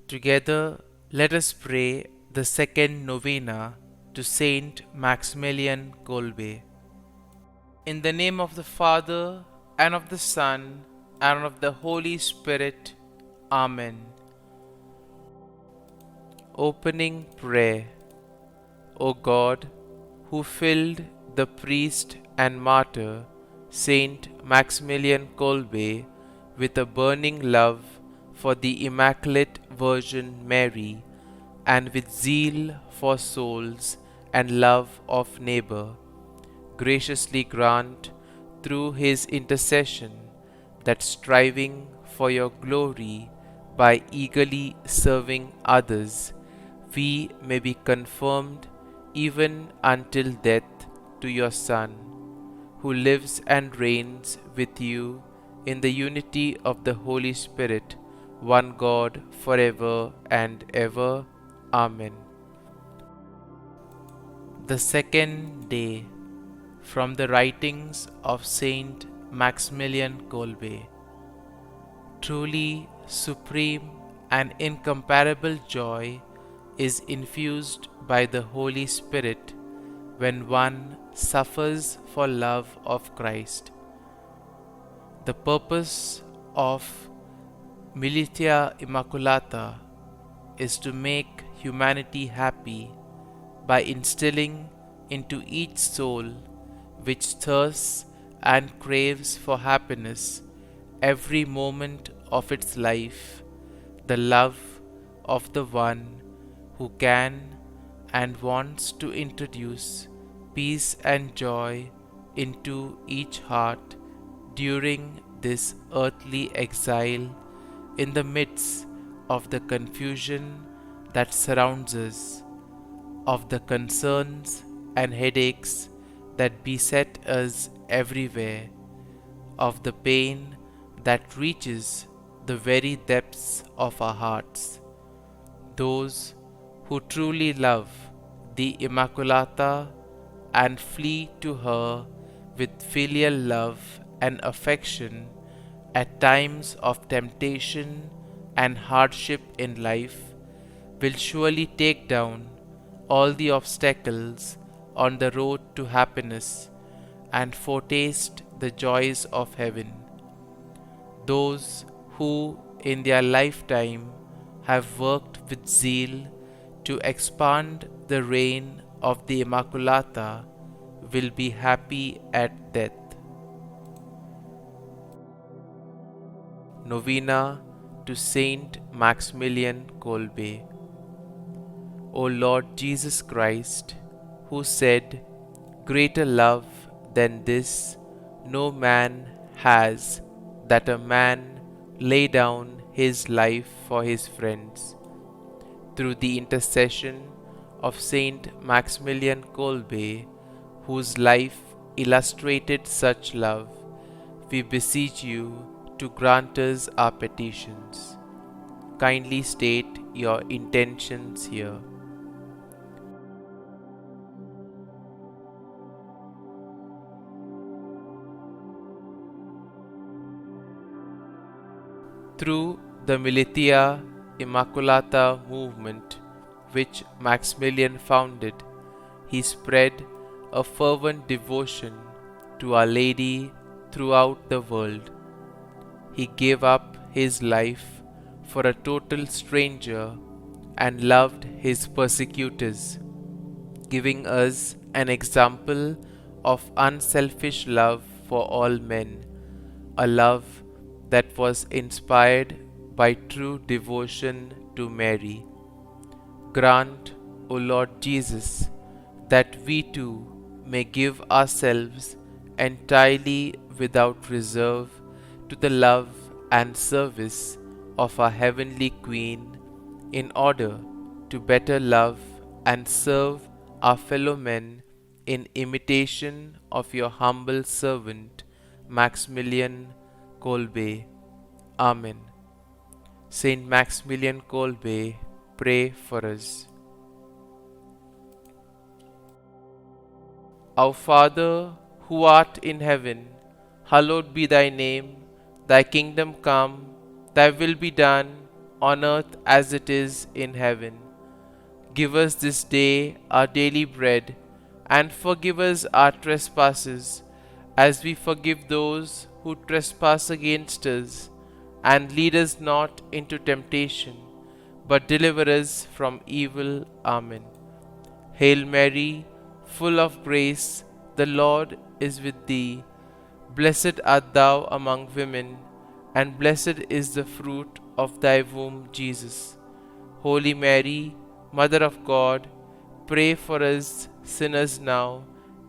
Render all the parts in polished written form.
Together, let us pray the second novena to St Maximilian Kolbe. In the name of the Father, and of the Son, and of the Holy Spirit. Amen. Opening Prayer. O God, who filled the priest and martyr St Maximilian Kolbe with a burning love for the Immaculate Virgin Mary, and with zeal for souls and love of neighbor, graciously grant through his intercession that, striving for your glory by eagerly serving others, we may be confirmed even until death to your Son, who lives and reigns with you in the unity of the Holy Spirit, one God, forever and ever. Amen. The second day, from the writings of Saint Maximilian Kolbe. Truly supreme and incomparable joy is infused by the Holy Spirit when one suffers for love of Christ. The purpose of Militia Immaculata is to make humanity happy by instilling into each soul which thirsts and craves for happiness every moment of its life the love of the one who can and wants to introduce peace and joy into each heart during this earthly exile, in the midst of the confusion that surrounds us, of the concerns and headaches that beset us everywhere, of the pain that reaches the very depths of our hearts. Those who truly love the Immaculata and flee to her with filial love and affection at times of temptation and hardship in life will surely take down all the obstacles on the road to happiness and foretaste the joys of heaven. Those who in their lifetime have worked with zeal to expand the reign of the Immaculata will be happy at death. Novena to Saint Maximilian Kolbe. O Lord Jesus Christ, who said, "Greater love than this no man has, that a man lay down his life for his friends," through the intercession of Saint Maximilian Kolbe, whose life illustrated such love, we beseech you to grant us our petitions. Kindly state your intentions here. Through the Militia Immaculata movement, which Maximilian founded, he spread a fervent devotion to Our Lady throughout the world. He gave up his life for a total stranger and loved his persecutors, giving us an example of unselfish love for all men, a love that was inspired by true devotion to Mary. Grant, O Lord Jesus, that we too may give ourselves entirely without reserve to the love and service of our Heavenly Queen, in order to better love and serve our fellow men in imitation of your humble servant, Maximilian Kolbe. Amen. Saint Maximilian Kolbe, pray for us. Our Father, who art in heaven, hallowed be thy name. Thy kingdom come, thy will be done, on earth as it is in heaven. Give us this day our daily bread, and forgive us our trespasses, as we forgive those who trespass against us. And lead us not into temptation, but deliver us from evil. Amen. Hail Mary, full of grace, the Lord is with thee. Blessed art thou among women, and blessed is the fruit of thy womb, Jesus. Holy Mary, Mother of God, pray for us sinners now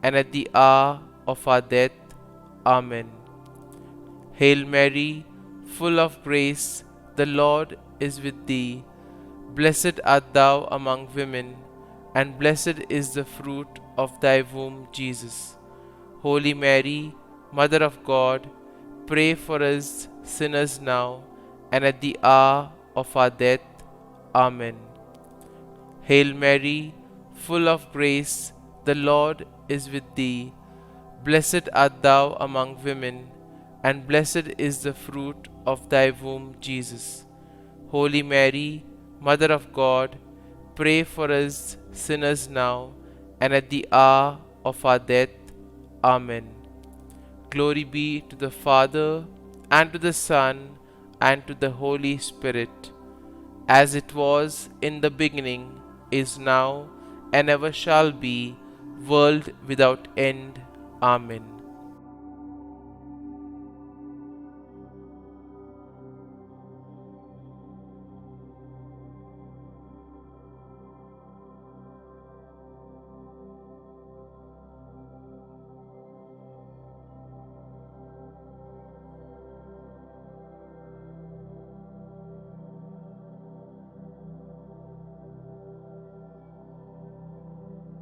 and at the hour of our death. Amen. Hail Mary, full of grace, the Lord is with thee. Blessed art thou among women, and blessed is the fruit of thy womb, Jesus. Holy Mary, Mother of God, pray for us sinners now and at the hour of our death. Amen. Hail Mary, full of grace, the Lord is with thee. Blessed art thou among women, and blessed is the fruit of thy womb, Jesus. Holy Mary, Mother of God, pray for us sinners now and at the hour of our death. Amen. Glory be to the Father, and to the Son, and to the Holy Spirit, as it was in the beginning, is now, and ever shall be, world without end. Amen.